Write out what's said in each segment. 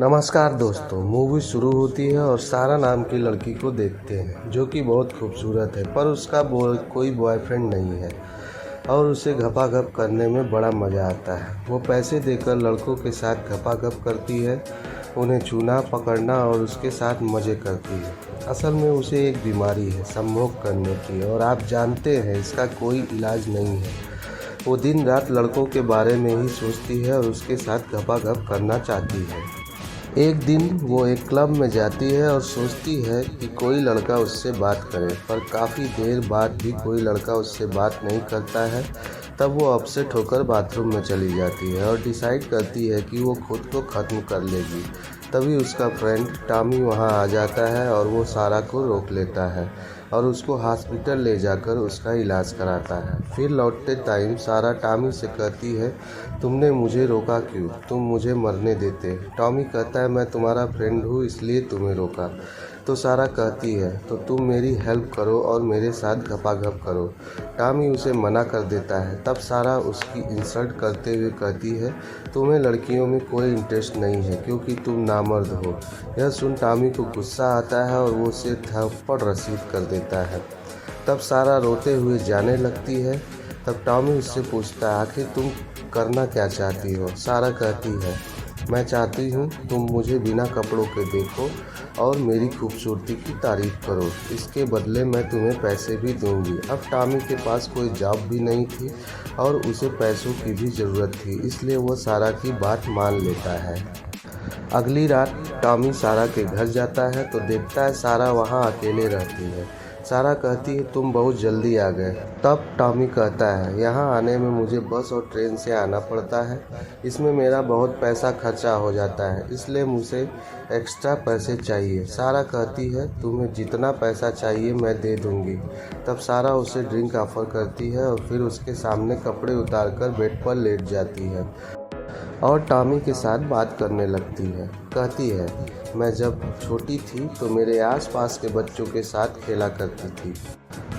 नमस्कार दोस्तों। मूवी शुरू होती है और सारा नाम की लड़की को देखते हैं जो कि बहुत खूबसूरत है, पर उसका कोई बॉयफ्रेंड नहीं है और उसे घपाघप करने में बड़ा मज़ा आता है। वो पैसे देकर लड़कों के साथ घपाघप करती है, उन्हें छूना पकड़ना और उसके साथ मज़े करती है। असल में उसे एक बीमारी है संभोग करने की, और आप जानते हैं इसका कोई इलाज नहीं है। वो दिन रात लड़कों के बारे में ही सोचती है और उसके साथ घपाघप करना चाहती है। एक दिन वो एक क्लब में जाती है और सोचती है कि कोई लड़का उससे बात करे, पर काफ़ी देर बाद भी कोई लड़का उससे बात नहीं करता है। तब वो अपसेट होकर बाथरूम में चली जाती है और डिसाइड करती है कि वो खुद को ख़त्म कर लेगी। तभी उसका फ्रेंड टॉमी वहाँ आ जाता है और वो सारा को रोक लेता है और उसको हॉस्पिटल ले जाकर उसका इलाज कराता है। फिर लौटते टाइम सारा टॉमी से कहती है, तुमने मुझे रोका क्यों? तुम मुझे मरने देते। टॉमी कहता है, मैं तुम्हारा फ्रेंड हूँ इसलिए तुम्हें रोका। तो सारा कहती है, तो तुम मेरी हेल्प करो और मेरे साथ घपाघप करो। टॉमी उसे मना कर देता है। तब सारा उसकी इंसल्ट करते हुए कहती है, तुम्हें लड़कियों में कोई इंटरेस्ट नहीं है क्योंकि तुम नामर्द हो। यह सुन टॉमी को गुस्सा आता है और वो उसे थप्पड़ रसीद कर देता है। तब सारा रोते हुए जाने लगती है। तब टॉमी उससे पूछता है, आखिर तुम करना क्या चाहती हो? सारा कहती है, मैं चाहती हूँ तुम मुझे बिना कपड़ों के देखो और मेरी खूबसूरती की तारीफ़ करो। इसके बदले मैं तुम्हें पैसे भी दूंगी। अब टॉमी के पास कोई जॉब भी नहीं थी और उसे पैसों की भी ज़रूरत थी, इसलिए वो सारा की बात मान लेता है। अगली रात टॉमी सारा के घर जाता है तो देखता है सारा वहाँ अकेले रहती है। सारा कहती है, तुम बहुत जल्दी आ गए। तब टॉमी कहता है, यहाँ आने में मुझे बस और ट्रेन से आना पड़ता है, इसमें मेरा बहुत पैसा खर्चा हो जाता है, इसलिए मुझे एक्स्ट्रा पैसे चाहिए। सारा कहती है, तुम्हें जितना पैसा चाहिए मैं दे दूँगी। तब सारा उसे ड्रिंक ऑफर करती है और फिर उसके सामने कपड़े उतारकर बेड पर लेट जाती है और टॉमी के साथ बात करने लगती है। कहती है, मैं जब छोटी थी तो मेरे आसपास के बच्चों के साथ खेला करती थी।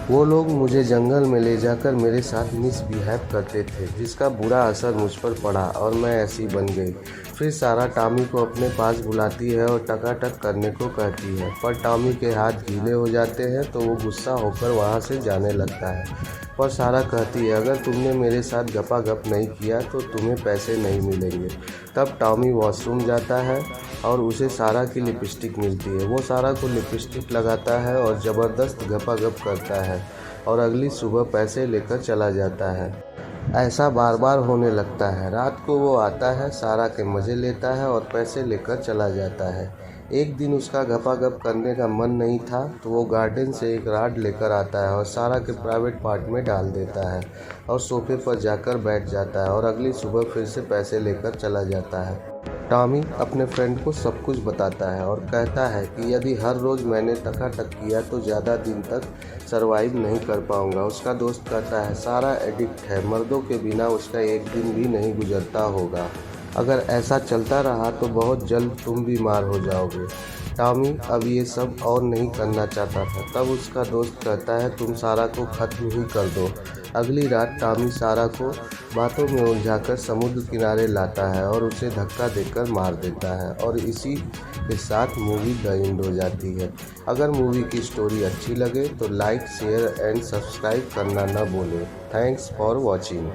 वो लोग मुझे जंगल में ले जाकर मेरे साथ मिसबिहेव करते थे, जिसका बुरा असर मुझ पर पड़ा और मैं ऐसी बन गई। फिर सारा टॉमी को अपने पास बुलाती है और टकाटक करने को कहती है, पर टॉमी के हाथ गीले हो जाते हैं तो वो गुस्सा होकर वहाँ से जाने लगता है। पर सारा कहती है, अगर तुमने मेरे साथ गपागप नहीं किया तो तुम्हें पैसे नहीं मिलेंगे। तब टॉमी वॉशरूम जाता है और उसे सारा की लिपस्टिक मिलती है। वो सारा को लिपस्टिक लगाता है और ज़बरदस्त गपागप करता है और अगली सुबह पैसे लेकर चला जाता है। ऐसा बार बार होने लगता है। रात को वो आता है, सारा के मज़े लेता है और पैसे लेकर चला जाता है। एक दिन उसका घपाघप करने का मन नहीं था तो वो गार्डन से एक रॉड लेकर आता है और सारा के प्राइवेट पार्ट में डाल देता है और सोफे पर जाकर बैठ जाता है और अगली सुबह फिर से पैसे लेकर चला जाता है। टॉमी अपने फ्रेंड को सब कुछ बताता है और कहता है कि यदि हर रोज़ मैंने टकाटक किया तो ज़्यादा दिन तक सरवाइव नहीं कर पाऊंगा। उसका दोस्त कहता है, सारा एडिक्ट है, मर्दों के बिना उसका एक दिन भी नहीं गुजरता होगा। अगर ऐसा चलता रहा तो बहुत जल्द तुम बीमार हो जाओगे। टॉमी अब ये सब और नहीं करना चाहता था। तब उसका दोस्त कहता है, तुम सारा को ख़त्म ही कर दो। अगली रात टॉमी सारा को बातों में उलझाकर समुद्र किनारे लाता है और उसे धक्का देकर मार देता है और इसी के साथ मूवी द एंड हो जाती है। अगर मूवी की स्टोरी अच्छी लगे तो लाइक, शेयर एंड सब्सक्राइब करना न भूलें। Thanks for watching.